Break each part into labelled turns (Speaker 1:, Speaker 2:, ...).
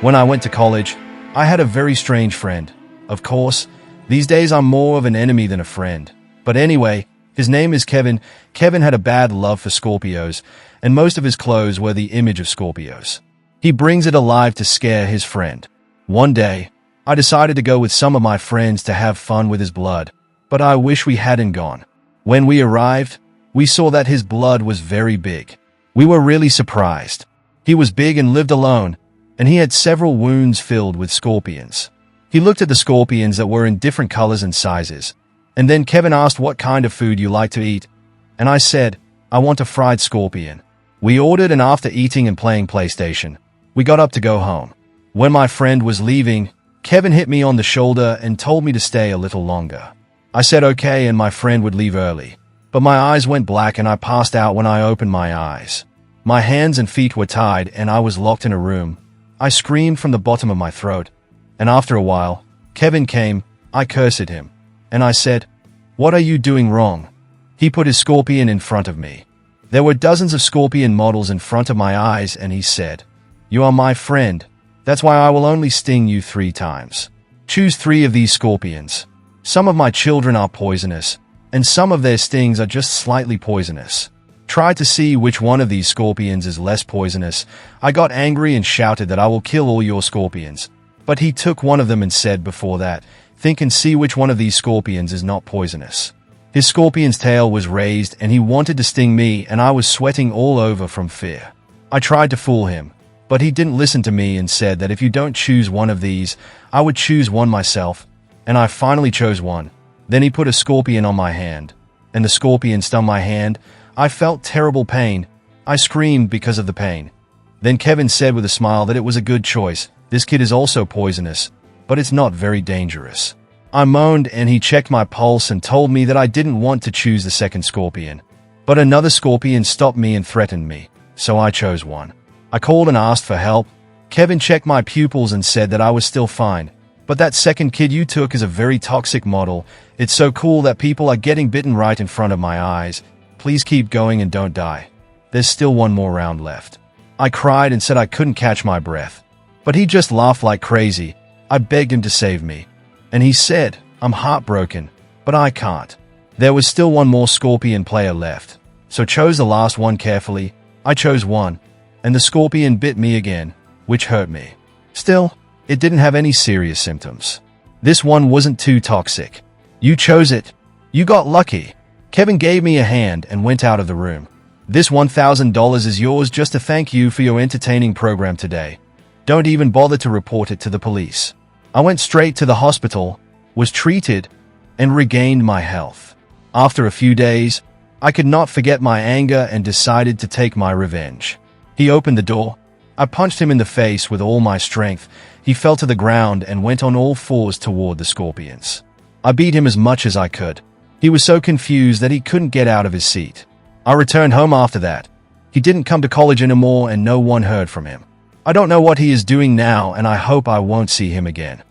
Speaker 1: When I went to college, I had a very strange friend. Of course, these days I'm more of an enemy than a friend. But anyway, his name is Kevin. Kevin had a bad love for Scorpios, and most of his clothes were the image of Scorpios. He brings it alive to scare his friend. One day, I decided to go with some of my friends to have fun with his blood, but I wish we hadn't gone. When we arrived, we saw that his blood was very big. We were really surprised. He was big and lived alone, and he had several wounds filled with scorpions. He looked at the scorpions that were in different colors and sizes, and then Kevin asked what kind of food you like to eat, and I said, I want a fried scorpion. We ordered, and after eating and playing PlayStation, we got up to go home. When my friend was leaving, Kevin hit me on the shoulder and told me to stay a little longer. I said okay, and my friend would leave early, but my eyes went black and I passed out when I opened my eyes. My hands and feet were tied and I was locked in a room. I screamed from the bottom of my throat, and after a while, Kevin came. I cursed him, and I said, "What are you doing wrong?" He put his scorpion in front of me. There were dozens of scorpion models in front of my eyes, and he said, "You are my friend. That's why I will only sting you 3 times. Choose 3 of these scorpions. Some of my children are poisonous, and some of their stings are just slightly poisonous. Try to see which one of these scorpions is less poisonous." I got angry and shouted that I will kill all your scorpions. But he took one of them and said, "Before that, think and see which one of these scorpions is not poisonous." His scorpion's tail was raised and he wanted to sting me, and I was sweating all over from fear. I tried to fool him, but he didn't listen to me and said that if you don't choose one of these, I would choose one myself, and I finally chose one. Then he put a scorpion on my hand, and the scorpion stung my hand. I felt terrible pain. I screamed because of the pain. Then Kevin said with a smile that it was a good choice. This kid is also poisonous, but it's not very dangerous. I moaned, and he checked my pulse and told me that I didn't want to choose the second scorpion. But another scorpion stopped me and threatened me, so I chose one. I called and asked for help. Kevin checked my pupils and said that I was still fine. "But that second kid you took is a very toxic model. It's so cool that people are getting bitten right in front of my eyes. Please keep going and don't die. There's still one more round left." I cried and said I couldn't catch my breath. But he just laughed like crazy. I begged him to save me, and he said, "I'm heartbroken, but I can't." There was still one more scorpion player left, so chose the last one carefully. I chose one, and the scorpion bit me again, which hurt me. Still, it didn't have any serious symptoms. This one wasn't too toxic. "You chose it. You got lucky." Kevin gave me a hand and went out of the room. "This $1,000 is yours just to thank you for your entertaining program today. Don't even bother to report it to the police." I went straight to the hospital, was treated, and regained my health. After a few days, I could not forget my anger and decided to take my revenge. He opened the door. I punched him in the face with all my strength. He fell to the ground and went on all 4s toward the scorpions. I beat him as much as I could. He was so confused that he couldn't get out of his seat. I returned home after that. He didn't come to college anymore, and no one heard from him. I don't know what he is doing now, and I hope I won't see him again.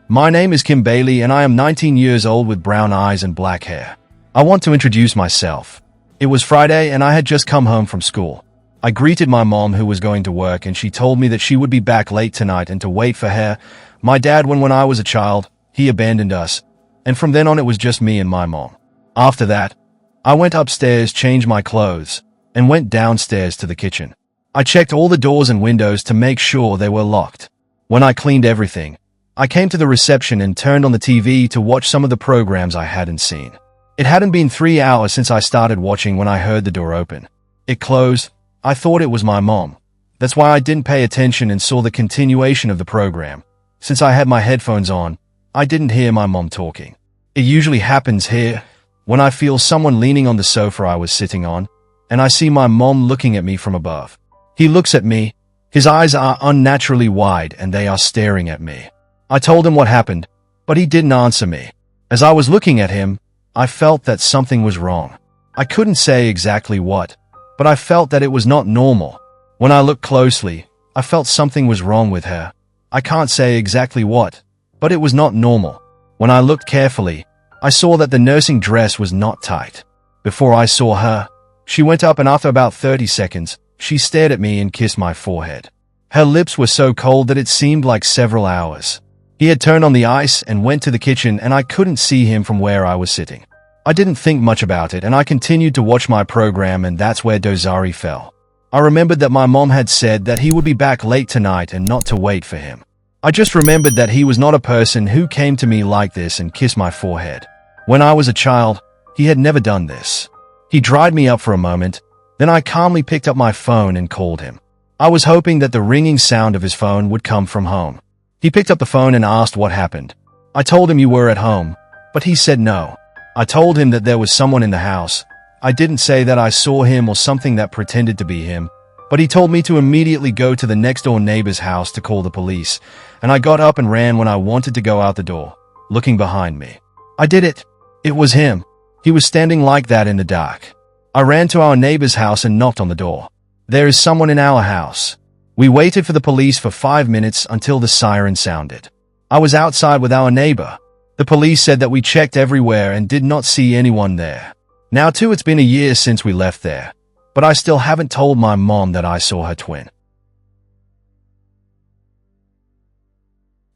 Speaker 1: My name is Kim Bailey, and I am 19 years old with brown eyes and black hair. I want to introduce myself. It was Friday, and I had just come home from school. I greeted my mom, who was going to work, and she told me that she would be back late tonight and to wait for her. My dad, when I was a child, he abandoned us, and from then on it was just me and my mom. After that, I went upstairs, changed my clothes, and went downstairs to the kitchen. I checked all the doors and windows to make sure they were locked. When I cleaned everything, I came to the reception and turned on the TV to watch some of the programs I hadn't seen. It hadn't been 3 hours since I started watching when I heard the door open. It closed. I thought it was my mom. That's why I didn't pay attention and saw the continuation of the program. Since I had my headphones on, I didn't hear my mom talking. It usually happens here, when I feel someone leaning on the sofa I was sitting on, and I see my mom looking at me from above. He looks at me. His eyes are unnaturally wide and they are staring at me. I told him what happened, but he didn't answer me. As I was looking at him, I felt that something was wrong. I couldn't say exactly what, but I felt that it was not normal. When I looked closely, I felt something was wrong with her. I can't say exactly what, but it was not normal. When I looked carefully, I saw that the nursing dress was not tight. Before I saw her, She went up, and after about 30 seconds, she stared at me and kissed my forehead. Her lips were so cold that it seemed like several hours. He had turned on the ice and went to the kitchen, and I couldn't see him from where I was sitting. I didn't think much about it, and I continued to watch my program, and that's where Dozari fell. I remembered that my mom had said that he would be back late tonight and not to wait for him. I just remembered that he was not a person who came to me like this and kissed my forehead. When I was a child, he had never done this. He dried me up for a moment, then I calmly picked up my phone and called him. I was hoping that the ringing sound of his phone would come from home. He picked up the phone and asked what happened. I told him you were at home, but he said no. I told him that there was someone in the house. I didn't say that I saw him or something that pretended to be him, but he told me to immediately go to the next-door neighbor's house to call the police, and I got up and ran when I wanted to go out the door, looking behind me. I did it. It was him. He was standing like that in the dark. I ran to our neighbor's house and knocked on the door. There is someone in our house. We waited for the police for 5 minutes until the siren sounded. I was outside with our neighbor. The police said that we checked everywhere and did not see anyone there. Now too, it's been a year since we left there, but I still haven't told my mom that I saw her twin.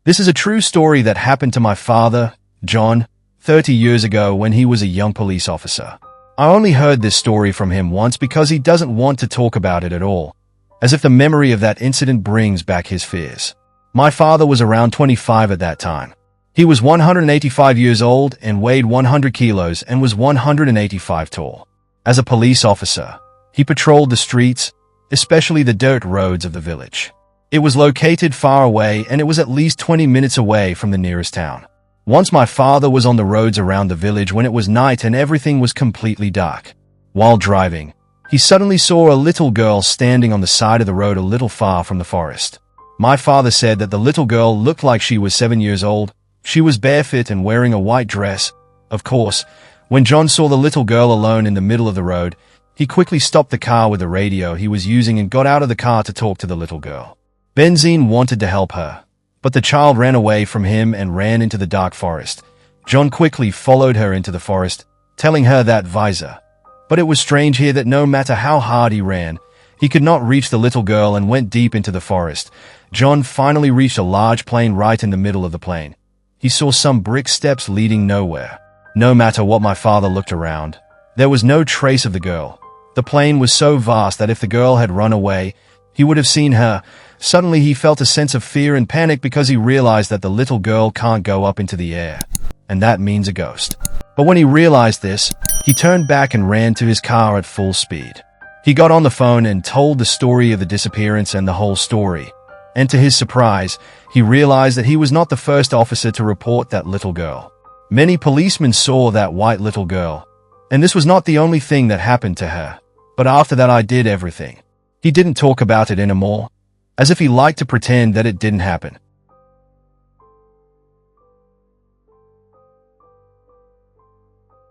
Speaker 1: This is a true story that happened to my father, John, 30 years ago when he was a young police officer. I only heard this story from him once because he doesn't want to talk about it at all, as if the memory of that incident brings back his fears. My father was around 25 at that time. He was 185 years old and weighed 100 kilos and was 185 tall. As a police officer, he patrolled the streets, especially the dirt roads of the village. It was located far away, and it was at least 20 minutes away from the nearest town. Once my father was on the roads around the village when it was night and everything was completely dark. While driving, he suddenly saw a little girl standing on the side of the road a little far from the forest. My father said that the little girl looked like she was 7 years old. She was barefoot and wearing a white dress. Of course, when John saw the little girl alone in the middle of the road, he quickly stopped the car with the radio he was using and got out of the car to talk to the little girl. Benzine wanted to help her, but the child ran away from him and ran into the dark forest. John quickly followed her into the forest, telling her that visor. But it was strange here that no matter how hard he ran, he could not reach the little girl and went deep into the forest. John finally reached a large plain right in the middle of the plain. He saw some brick steps leading nowhere. No matter what my father looked around, there was no trace of the girl. The plain was so vast that if the girl had run away, he would have seen her. Suddenly he felt a sense of fear and panic because he realized that the little girl can't go up into the air, and that means a ghost. But when he realized this, he turned back and ran to his car at full speed. He got on the phone and told the story of the disappearance and the whole story. And to his surprise, he realized that he was not the first officer to report that little girl. Many policemen saw that white little girl, and this was not the only thing that happened to her. But after that, I did everything. He didn't talk about it anymore, as if he liked to pretend that it didn't happen.